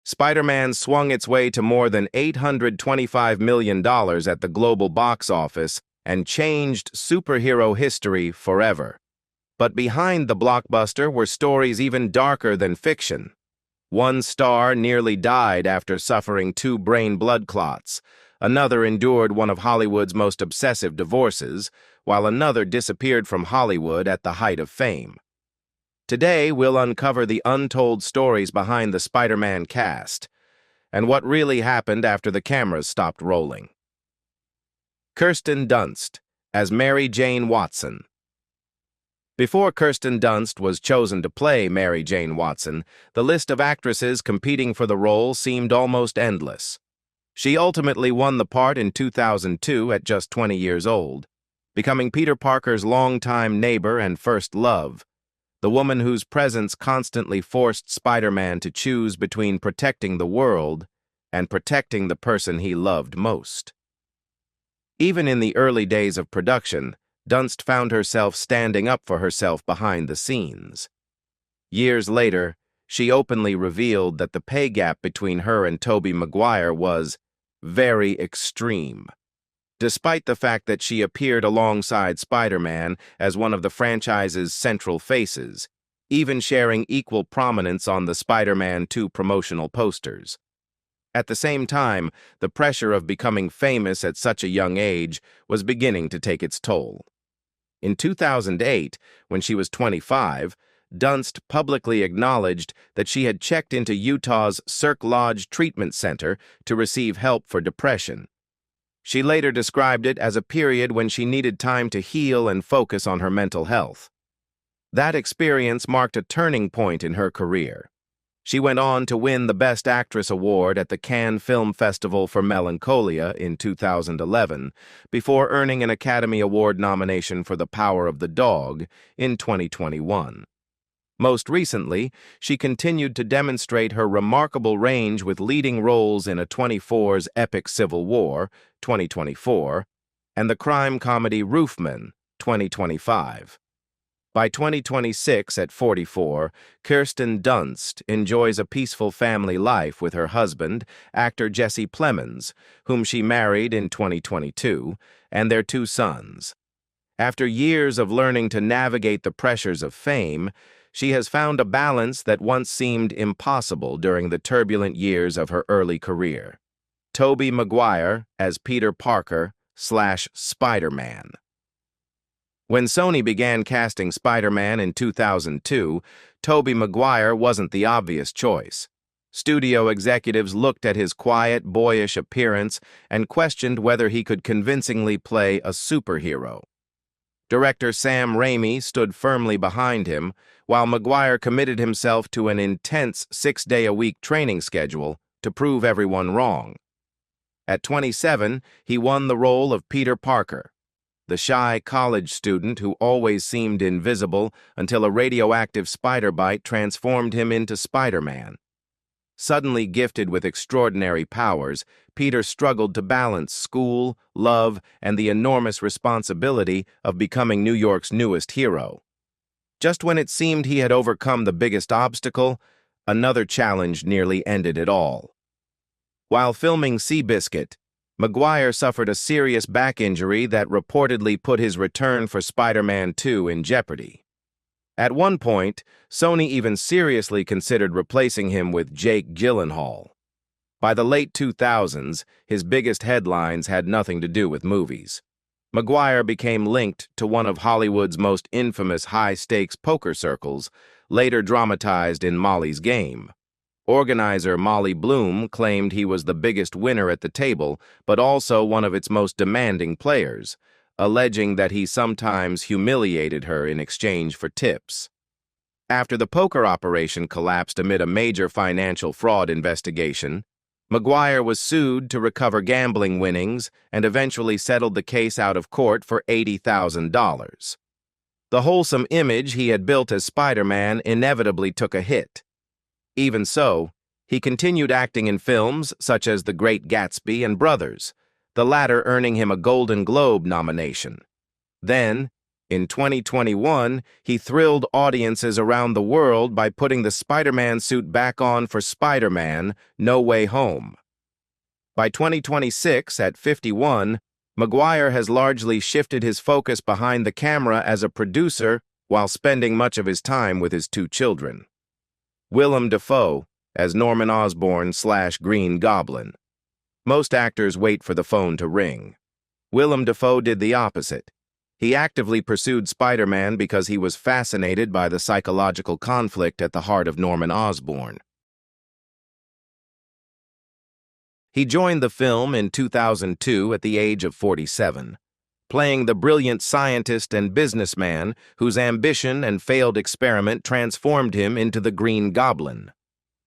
Spider-Man swung its way to more than $825 million at the global box office and changed superhero history forever. But behind the blockbuster were stories even darker than fiction. One star nearly died after suffering 2 brain blood clots. Another endured one of Hollywood's most obsessive divorces, while another disappeared from Hollywood at the height of fame. Today, we'll uncover the untold stories behind the Spider-Man cast and what really happened after the cameras stopped rolling. Kirsten Dunst as Mary Jane Watson. Before Kirsten Dunst was chosen to play Mary Jane Watson, the list of actresses competing for the role seemed almost endless. She ultimately won the part in 2002 at just 20 years old, becoming Peter Parker's longtime neighbor and first love, the woman whose presence constantly forced Spider-Man to choose between protecting the world and protecting the person he loved most. Even in the early days of production, Dunst found herself standing up for herself behind the scenes. Years later, she openly revealed that the pay gap between her and Tobey Maguire was very extreme. Despite the fact that she appeared alongside Spider-Man as one of the franchise's central faces, even sharing equal prominence on the Spider-Man 2 promotional posters. At the same time, the pressure of becoming famous at such a young age was beginning to take its toll. In 2008, when she was 25, Dunst publicly acknowledged that she had checked into Utah's Cirque Lodge Treatment Center to receive help for depression. She later described it as a period when she needed time to heal and focus on her mental health. That experience marked a turning point in her career. She went on to win the Best Actress award at the Cannes Film Festival for Melancholia in 2011, before earning an Academy Award nomination for The Power of the Dog in 2021. Most recently, she continued to demonstrate her remarkable range with leading roles in A24's epic Civil War, 2024, and the crime comedy Roofman, 2025. By 2026, at 44, Kirsten Dunst enjoys a peaceful family life with her husband, actor Jesse Plemons, whom she married in 2022, and their 2 sons. After years of learning to navigate the pressures of fame, she has found a balance that once seemed impossible during the turbulent years of her early career. Tobey Maguire as Peter Parker/Spider-Man. When Sony began casting Spider-Man in 2002, Tobey Maguire wasn't the obvious choice. Studio executives looked at his quiet, boyish appearance and questioned whether he could convincingly play a superhero. Director Sam Raimi stood firmly behind him, while Maguire committed himself to an intense 6-day-a-week training schedule to prove everyone wrong. At 27, he won the role of Peter Parker, the shy college student who always seemed invisible until a radioactive spider bite transformed him into Spider-Man. Suddenly gifted with extraordinary powers, Peter struggled to balance school, love, and the enormous responsibility of becoming New York's newest hero. Just when it seemed he had overcome the biggest obstacle, another challenge nearly ended it all. While filming Seabiscuit, Maguire suffered a serious back injury that reportedly put his return for Spider-Man 2 in jeopardy. At one point, Sony even seriously considered replacing him with Jake Gyllenhaal. By the late 2000s, his biggest headlines had nothing to do with movies. Maguire became linked to one of Hollywood's most infamous high-stakes poker circles, later dramatized in Molly's Game. Organizer Molly Bloom claimed he was the biggest winner at the table, but also one of its most demanding players, alleging that he sometimes humiliated her in exchange for tips. After the poker operation collapsed amid a major financial fraud investigation, Maguire was sued to recover gambling winnings and eventually settled the case out of court for $80,000. The wholesome image he had built as Spider-Man inevitably took a hit. Even so, he continued acting in films such as The Great Gatsby and Brothers, the latter earning him a Golden Globe nomination. Then, In 2021, he thrilled audiences around the world by putting the Spider-Man suit back on for Spider-Man: No Way Home. By 2026, at 51, Maguire has largely shifted his focus behind the camera as a producer while spending much of his time with his two children. Willem Dafoe as Norman Osborn/Green Goblin. Most actors wait for the phone to ring. Willem Dafoe did the opposite. He actively pursued Spider-Man because he was fascinated by the psychological conflict at the heart of Norman Osborn. He joined the film in 2002 at the age of 47, playing the brilliant scientist and businessman whose ambition and failed experiment transformed him into the Green Goblin.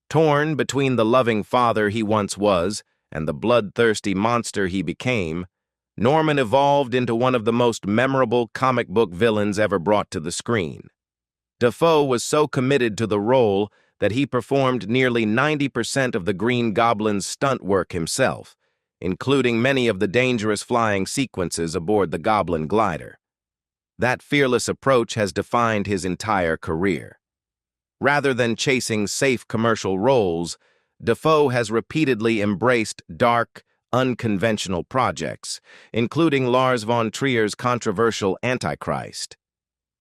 Torn between the loving father he once was and the bloodthirsty monster he became, Norman evolved into one of the most memorable comic book villains ever brought to the screen. Dafoe was so committed to the role that he performed nearly 90% of the Green Goblin's stunt work himself, including many of the dangerous flying sequences aboard the Goblin glider. That fearless approach has defined his entire career. Rather than chasing safe commercial roles, Dafoe has repeatedly embraced dark, unconventional projects, including Lars von Trier's controversial Antichrist.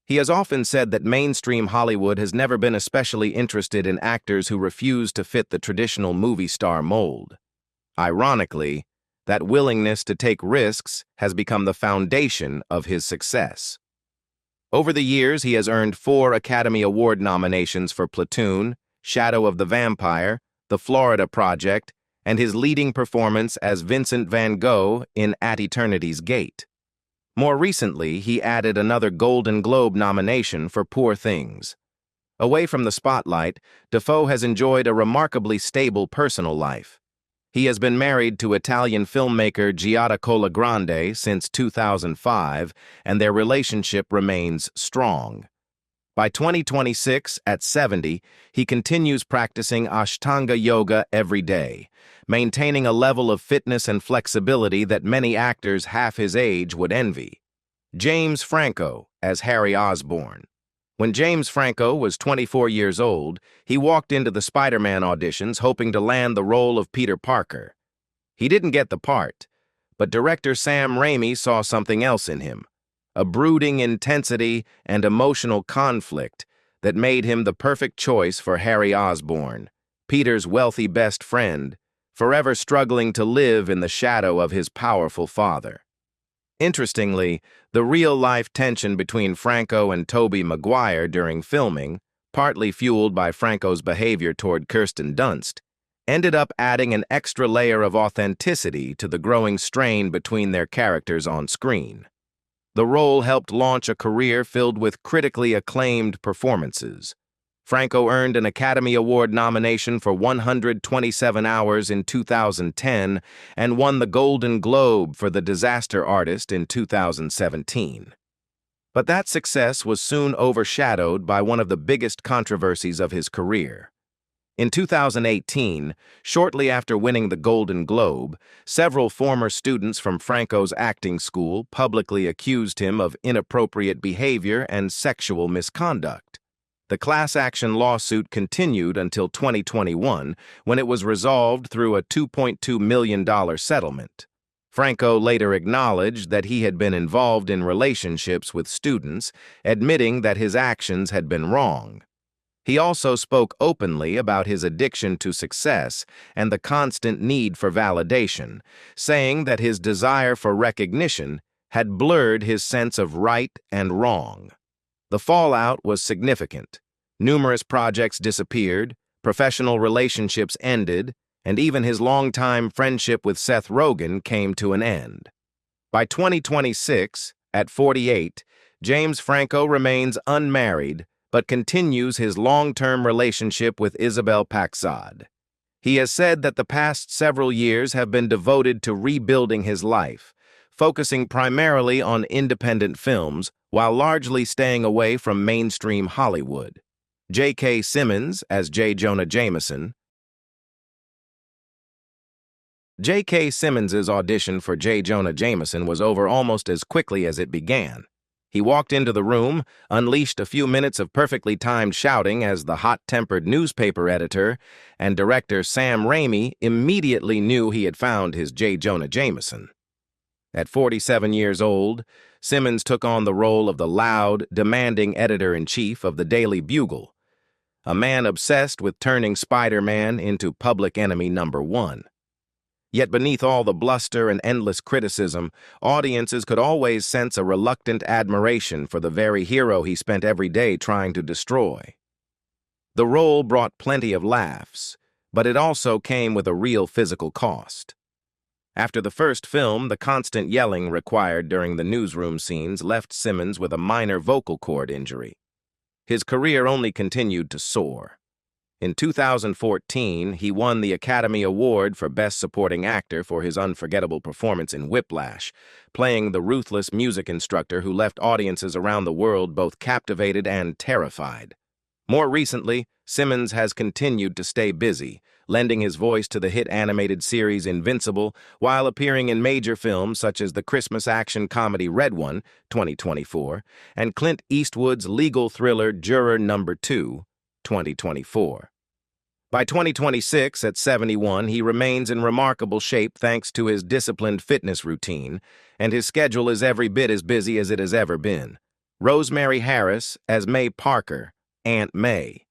He has often said that mainstream Hollywood has never been especially interested in actors who refuse to fit the traditional movie star mold. Ironically, that willingness to take risks has become the foundation of his success. Over the years, he has earned 4 Academy Award nominations for Platoon, Shadow of the Vampire, The Florida Project, and his leading performance as Vincent van Gogh in At Eternity's Gate. More recently, he added another Golden Globe nomination for Poor Things. Away from the spotlight, Dafoe has enjoyed a remarkably stable personal life. He has been married to Italian filmmaker Giada Colagrande since 2005, and their relationship remains strong. By 2026, at 70, he continues practicing Ashtanga yoga every day, maintaining a level of fitness and flexibility that many actors half his age would envy. James Franco as Harry Osborn. When James Franco was 24 years old, he walked into the Spider-Man auditions hoping to land the role of Peter Parker. He didn't get the part, but director Sam Raimi saw something else in him, a brooding intensity and emotional conflict that made him the perfect choice for Harry Osborn, Peter's wealthy best friend, forever struggling to live in the shadow of his powerful father. Interestingly, the real-life tension between Franco and Tobey Maguire during filming, partly fueled by Franco's behavior toward Kirsten Dunst, ended up adding an extra layer of authenticity to the growing strain between their characters on screen. The role helped launch a career filled with critically acclaimed performances. Franco earned an Academy Award nomination for 127 Hours in 2010 and won the Golden Globe for The Disaster Artist in 2017. But that success was soon overshadowed by one of the biggest controversies of his career. In 2018, shortly after winning the Golden Globe, several former students from Franco's acting school publicly accused him of inappropriate behavior and sexual misconduct. The class action lawsuit continued until 2021, when it was resolved through a $2.2 million settlement. Franco later acknowledged that he had been involved in relationships with students, admitting that his actions had been wrong. He also spoke openly about his addiction to success and the constant need for validation, saying that his desire for recognition had blurred his sense of right and wrong. The fallout was significant. Numerous projects disappeared, professional relationships ended, and even his longtime friendship with Seth Rogen came to an end. By 2026, at 48, James Franco remains unmarried, but continues his long-term relationship with Isabel Paxad. He has said that the past several years have been devoted to rebuilding his life, focusing primarily on independent films while largely staying away from mainstream Hollywood. J.K. Simmons as J. Jonah Jameson. J.K. Simmons's audition for J. Jonah Jameson was over almost as quickly as it began. He walked into the room, unleashed a few minutes of perfectly timed shouting as the hot-tempered newspaper editor and director Sam Raimi immediately knew he had found his J. Jonah Jameson. At 47 years old, Simmons took on the role of the loud, demanding editor-in-chief of the Daily Bugle, a man obsessed with turning Spider-Man into public enemy #1. Yet beneath all the bluster and endless criticism, audiences could always sense a reluctant admiration for the very hero he spent every day trying to destroy. The role brought plenty of laughs, but it also came with a real physical cost. After the first film, the constant yelling required during the newsroom scenes left Simmons with a minor vocal cord injury. His career only continued to soar. In 2014, he won the Academy Award for Best Supporting Actor for his unforgettable performance in Whiplash, playing the ruthless music instructor who left audiences around the world both captivated and terrified. More recently, Simmons has continued to stay busy, lending his voice to the hit animated series Invincible while appearing in major films such as the Christmas action comedy Red One, 2024, and Clint Eastwood's legal thriller Juror No. 2, 2024. By 2026, at 71, he remains in remarkable shape thanks to his disciplined fitness routine, and his schedule is every bit as busy as it has ever been. Rosemary Harris as May Parker, Aunt May.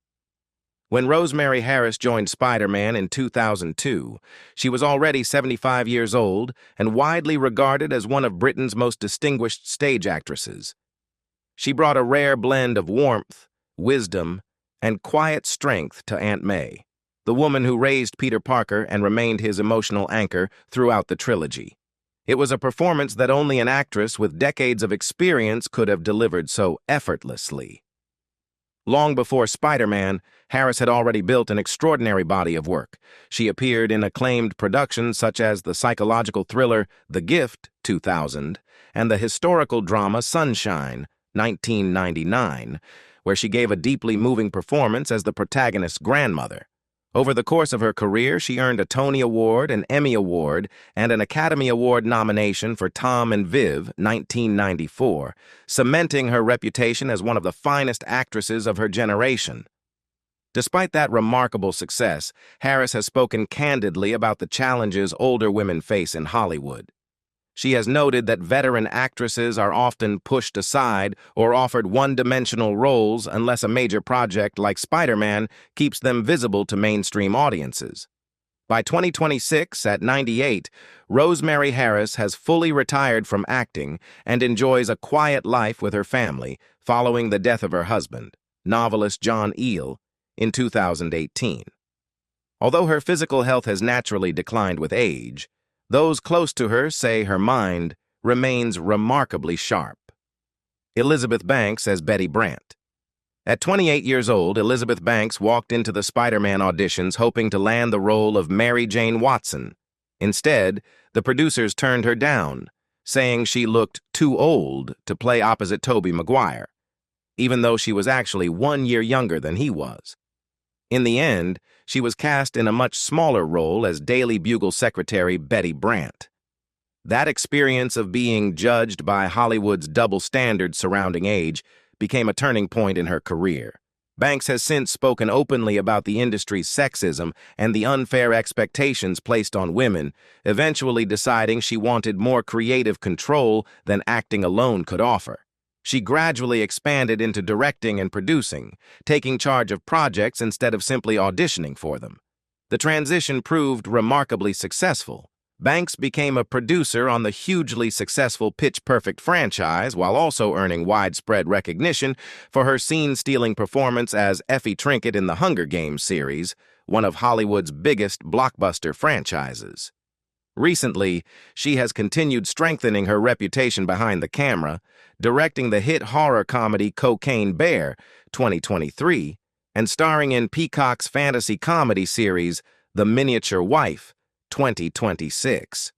When Rosemary Harris joined Spider-Man in 2002, she was already 75 years old and widely regarded as one of Britain's most distinguished stage actresses. She brought a rare blend of warmth, wisdom, and quiet strength to Aunt May, the woman who raised Peter Parker and remained his emotional anchor throughout the trilogy. It was a performance that only an actress with decades of experience could have delivered so effortlessly. Long before Spider-Man, Harris had already built an extraordinary body of work. She appeared in acclaimed productions such as the psychological thriller The Gift, 2000, and the historical drama Sunshine, 1999, where she gave a deeply moving performance as the protagonist's grandmother. Over the course of her career, she earned a Tony Award, an Emmy Award, and an Academy Award nomination for Tom and Viv, 1994, cementing her reputation as one of the finest actresses of her generation. Despite that remarkable success, Harris has spoken candidly about the challenges older women face in Hollywood. She has noted that veteran actresses are often pushed aside or offered one-dimensional roles unless a major project like Spider-Man keeps them visible to mainstream audiences. By 2026, at 98, Rosemary Harris has fully retired from acting and enjoys a quiet life with her family following the death of her husband, novelist John Eel, in 2018. Although her physical health has naturally declined with age, those close to her say her mind remains remarkably sharp. Elizabeth Banks as Betty Brant. At 28 years old, Elizabeth Banks walked into the Spider-Man auditions hoping to land the role of Mary Jane Watson. Instead, the producers turned her down, saying she looked too old to play opposite Tobey Maguire, even though she was actually 1 year younger than he was. In the end, she was cast in a much smaller role as Daily Bugle secretary Betty Brant. That experience of being judged by Hollywood's double standards surrounding age became a turning point in her career. Banks has since spoken openly about the industry's sexism and the unfair expectations placed on women, eventually deciding she wanted more creative control than acting alone could offer. She gradually expanded into directing and producing, taking charge of projects instead of simply auditioning for them. The transition proved remarkably successful. Banks became a producer on the hugely successful Pitch Perfect franchise while also earning widespread recognition for her scene-stealing performance as Effie Trinket in the Hunger Games series, one of Hollywood's biggest blockbuster franchises. Recently, she has continued strengthening her reputation behind the camera, directing the hit horror comedy Cocaine Bear, 2023, and starring in Peacock's fantasy comedy series The Miniature Wife, 2026.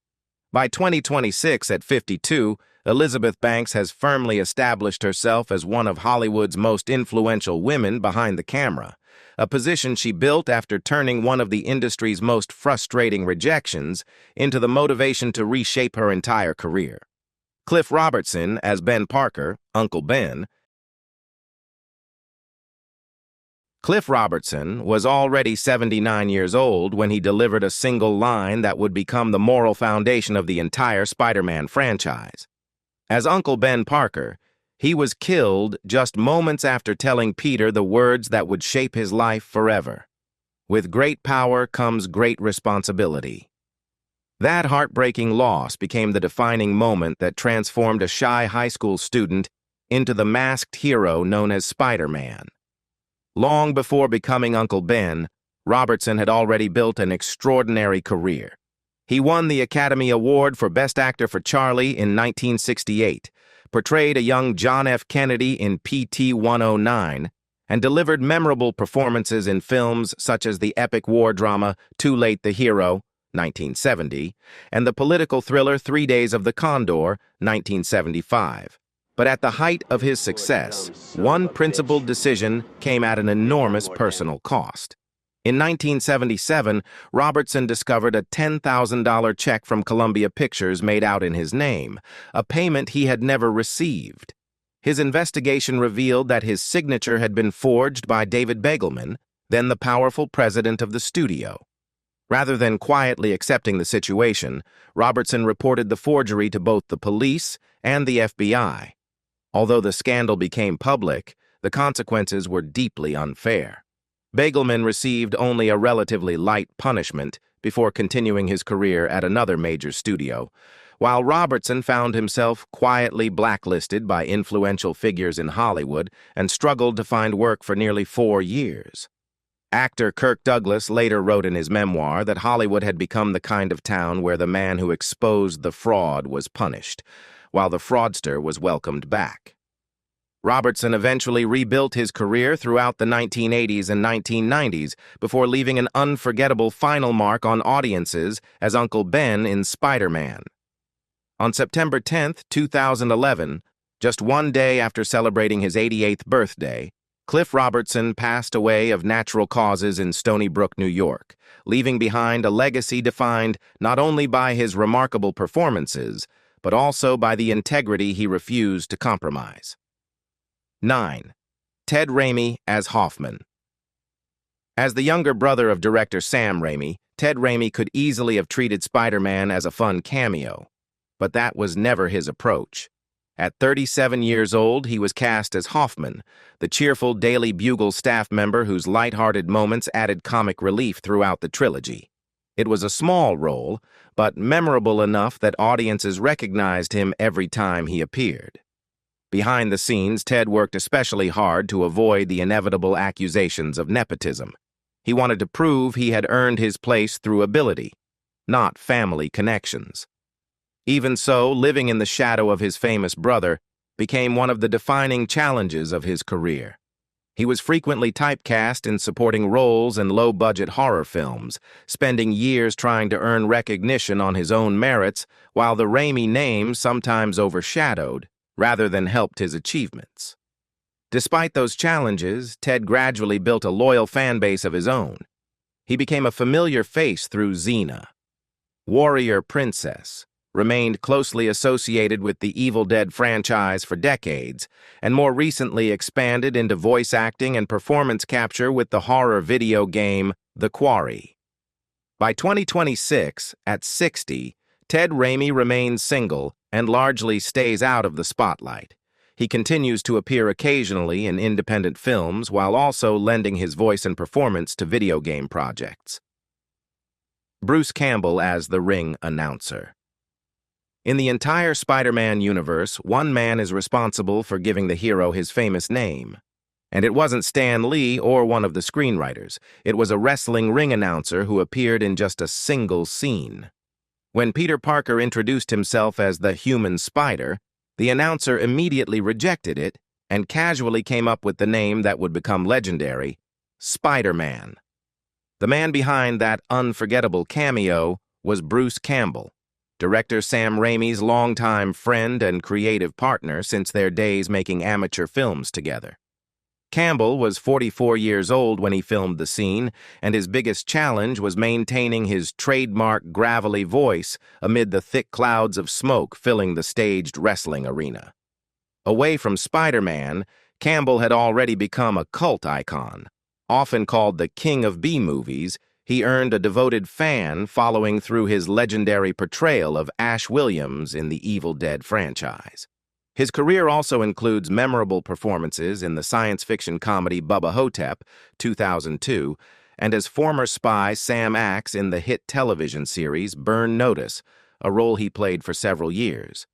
By 2026, at 52, Elizabeth Banks has firmly established herself as one of Hollywood's most influential women behind the camera, a position she built after turning one of the industry's most frustrating rejections into the motivation to reshape her entire career. Cliff Robertson as Ben Parker, Uncle Ben. Cliff Robertson was already 79 years old when he delivered a single line that would become the moral foundation of the entire Spider-Man franchise. As Uncle Ben Parker, he was killed just moments after telling Peter the words that would shape his life forever. With great power comes great responsibility. That heartbreaking loss became the defining moment that transformed a shy high school student into the masked hero known as Spider-Man. Long before becoming Uncle Ben, Robertson had already built an extraordinary career. He won the Academy Award for Best Actor for Charlie in 1968, portrayed a young John F. Kennedy in PT 109, and delivered memorable performances in films such as the epic war drama Too Late the Hero, 1970, and the political thriller 3 Days of the Condor, 1975. But at the height of his success, one principled decision came at an enormous personal cost. In 1977, Robertson discovered a $10,000 check from Columbia Pictures made out in his name, a payment he had never received. His investigation revealed that his signature had been forged by David Begelman, then the powerful president of the studio. Rather than quietly accepting the situation, Robertson reported the forgery to both the police and the FBI. Although the scandal became public, the consequences were deeply unfair. Begelman received only a relatively light punishment before continuing his career at another major studio, while Robertson found himself quietly blacklisted by influential figures in Hollywood and struggled to find work for nearly 4 years. Actor Kirk Douglas later wrote in his memoir that Hollywood had become the kind of town where the man who exposed the fraud was punished, while the fraudster was welcomed back. Robertson eventually rebuilt his career throughout the 1980s and 1990s before leaving an unforgettable final mark on audiences as Uncle Ben in Spider-Man. On September 10, 2011, just 1 day after celebrating his 88th birthday, Cliff Robertson passed away of natural causes in Stony Brook, New York, leaving behind a legacy defined not only by his remarkable performances, but also by the integrity he refused to compromise. 9. Ted Raimi as Hoffman. As the younger brother of director Sam Raimi, Ted Raimi could easily have treated Spider-Man as a fun cameo, but that was never his approach. At 37 years old, he was cast as Hoffman, the cheerful Daily Bugle staff member whose light-hearted moments added comic relief throughout the trilogy. It was a small role, but memorable enough that audiences recognized him every time he appeared. Behind the scenes, Ted worked especially hard to avoid the inevitable accusations of nepotism. He wanted to prove he had earned his place through ability, not family connections. Even so, living in the shadow of his famous brother became one of the defining challenges of his career. He was frequently typecast in supporting roles in low-budget horror films, spending years trying to earn recognition on his own merits, while the Raimi name sometimes overshadowed, rather than helped his achievements. Despite those challenges, Ted gradually built a loyal fan base of his own. He became a familiar face through Xena. Warrior Princess remained closely associated with the Evil Dead franchise for decades, and more recently expanded into voice acting and performance capture with the horror video game The Quarry. By 2026, at 60, Ted Raimi remains single and largely stays out of the spotlight. He continues to appear occasionally in independent films while also lending his voice and performance to video game projects. Bruce Campbell as the ring announcer. In the entire Spider-Man universe, one man is responsible for giving the hero his famous name. And it wasn't Stan Lee or one of the screenwriters. It was a wrestling ring announcer who appeared in just a single scene. When Peter Parker introduced himself as the Human Spider, the announcer immediately rejected it and casually came up with the name that would become legendary, Spider-Man. The man behind that unforgettable cameo was Bruce Campbell, director Sam Raimi's longtime friend and creative partner since their days making amateur films together. Campbell was 44 years old when he filmed the scene, and his biggest challenge was maintaining his trademark gravelly voice amid the thick clouds of smoke filling the staged wrestling arena. Away from Spider-Man, Campbell had already become a cult icon. Often called the King of B-movies, he earned a devoted fan following through his legendary portrayal of Ash Williams in the Evil Dead franchise. His career also includes memorable performances in the science fiction comedy Bubba Ho-Tep, 2002, and as former spy Sam Axe in the hit television series Burn Notice, a role he played for several years.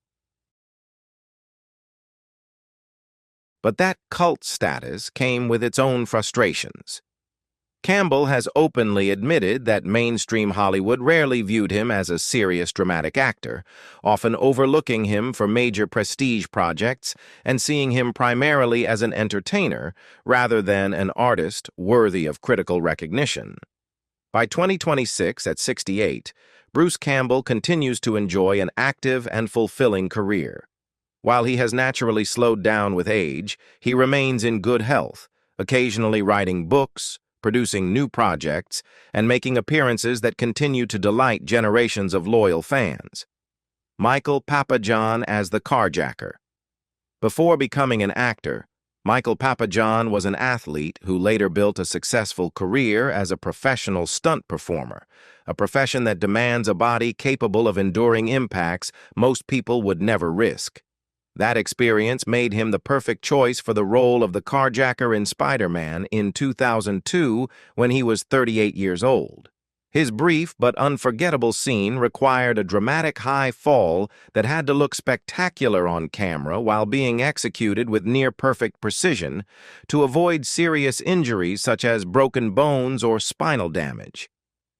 But that cult status came with its own frustrations. Campbell has openly admitted that mainstream Hollywood rarely viewed him as a serious dramatic actor, often overlooking him for major prestige projects and seeing him primarily as an entertainer rather than an artist worthy of critical recognition. By 2026, at 68, Bruce Campbell continues to enjoy an active and fulfilling career. While he has naturally slowed down with age, he remains in good health, occasionally writing books, producing new projects, and making appearances that continue to delight generations of loyal fans. Michael Papajohn as the Carjacker. Before becoming an actor, Michael Papajohn was an athlete who later built a successful career as a professional stunt performer, a profession that demands a body capable of enduring impacts most people would never risk. That experience made him the perfect choice for the role of the carjacker in Spider-Man in 2002 when he was 38 years old. His brief but unforgettable scene required a dramatic high fall that had to look spectacular on camera while being executed with near-perfect precision to avoid serious injuries such as broken bones or spinal damage.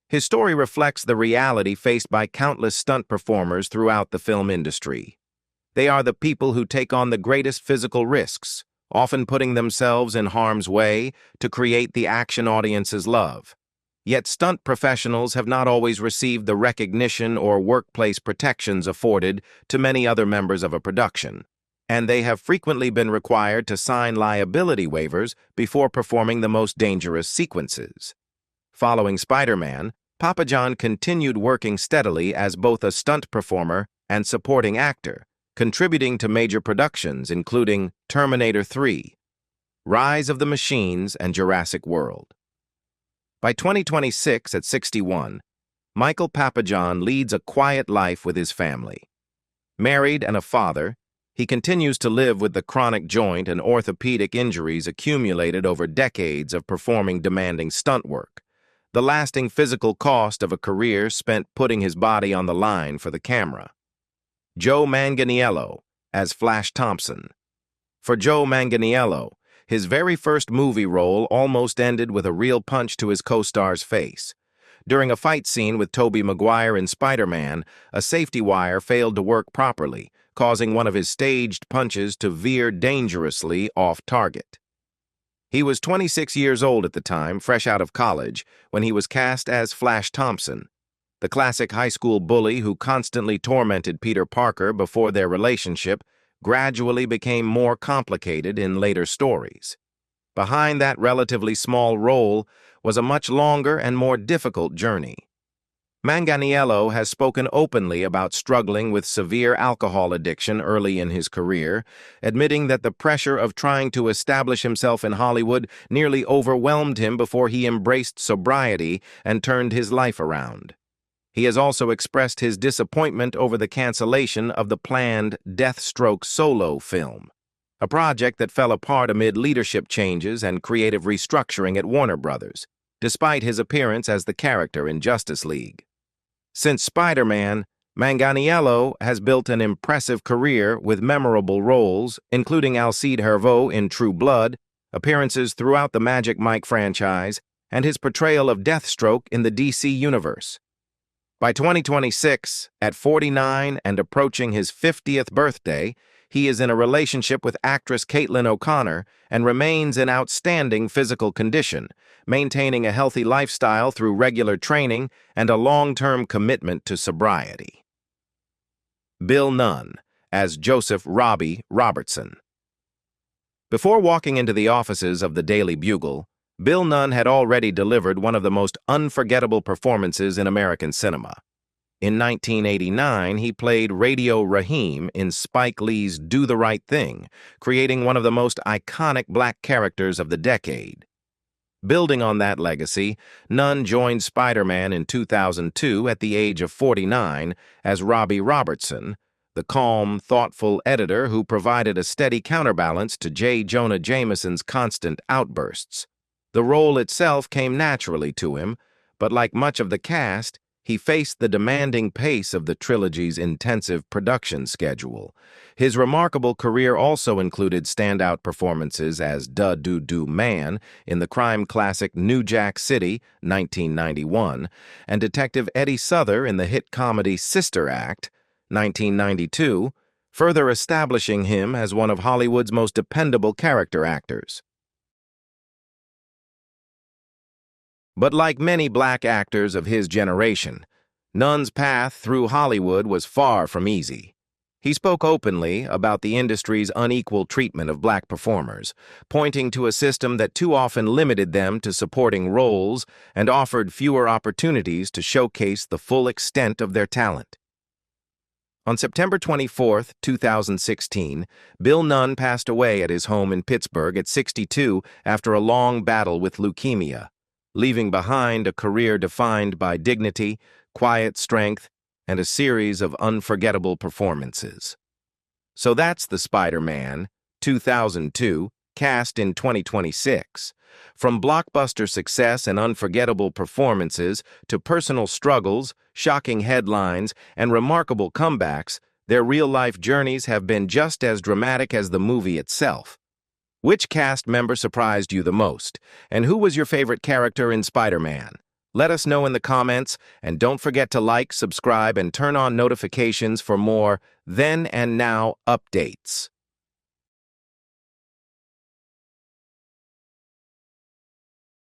His story reflects the reality faced by countless stunt performers throughout the film industry. They are the people who take on the greatest physical risks, often putting themselves in harm's way to create the action audiences love. Yet stunt professionals have not always received the recognition or workplace protections afforded to many other members of a production, and they have frequently been required to sign liability waivers before performing the most dangerous sequences. Following Spider-Man, Papajohn continued working steadily as both a stunt performer and supporting actor, contributing to major productions including Terminator 3, Rise of the Machines, and Jurassic World. By 2026, at 61, Michael Papajohn leads a quiet life with his family. Married and a father, he continues to live with the chronic joint and orthopedic injuries accumulated over decades of performing demanding stunt work, the lasting physical cost of a career spent putting his body on the line for the camera. Joe Manganiello as Flash Thompson. For Joe Manganiello, his very first movie role almost ended with a real punch to his co-star's face. During a fight scene with Tobey Maguire in Spider-Man, a safety wire failed to work properly, causing one of his staged punches to veer dangerously off target. He was 26 years old at the time, fresh out of college, when he was cast as Flash Thompson, the classic high school bully who constantly tormented Peter Parker before their relationship gradually became more complicated in later stories. Behind that relatively small role was a much longer and more difficult journey. Manganiello has spoken openly about struggling with severe alcohol addiction early in his career, admitting that the pressure of trying to establish himself in Hollywood nearly overwhelmed him before he embraced sobriety and turned his life around. He has also expressed his disappointment over the cancellation of the planned Deathstroke solo film, a project that fell apart amid leadership changes and creative restructuring at Warner Brothers, despite his appearance as the character in Justice League. Since Spider-Man, Manganiello has built an impressive career with memorable roles, including Alcide Herveau in True Blood, appearances throughout the Magic Mike franchise, and his portrayal of Deathstroke in the DC Universe. By 2026, at 49 and approaching his 50th birthday, he is in a relationship with actress Caitlin O'Connor and remains in outstanding physical condition, maintaining a healthy lifestyle through regular training and a long-term commitment to sobriety. Bill Nunn as Joseph Robbie Robertson. Before walking into the offices of the Daily Bugle, Bill Nunn had already delivered one of the most unforgettable performances in American cinema. In 1989, he played Radio Raheem in Spike Lee's Do the Right Thing, creating one of the most iconic black characters of the decade. Building on that legacy, Nunn joined Spider-Man in 2002 at the age of 49 as Robbie Robertson, the calm, thoughtful editor who provided a steady counterbalance to J. Jonah Jameson's constant outbursts. The role itself came naturally to him, but like much of the cast, he faced the demanding pace of the trilogy's intensive production schedule. His remarkable career also included standout performances as Da-Doo-Doo Man in the crime classic New Jack City, 1991, and Detective Eddie Souther in the hit comedy Sister Act, 1992, further establishing him as one of Hollywood's most dependable character actors. But like many black actors of his generation, Nunn's path through Hollywood was far from easy. He spoke openly about the industry's unequal treatment of black performers, pointing to a system that too often limited them to supporting roles and offered fewer opportunities to showcase the full extent of their talent. On September 24, 2016, Bill Nunn passed away at his home in Pittsburgh at 62 after a long battle with leukemia, leaving behind a career defined by dignity, quiet strength, and a series of unforgettable performances. So that's the Spider-Man, 2002, cast in 2026. From blockbuster success and unforgettable performances to personal struggles, shocking headlines, and remarkable comebacks, their real-life journeys have been just as dramatic as the movie itself. Which cast member surprised you the most, and who was your favorite character in Spider-Man? Let us know in the comments, and don't forget to like, subscribe, and turn on notifications for more Then and Now updates.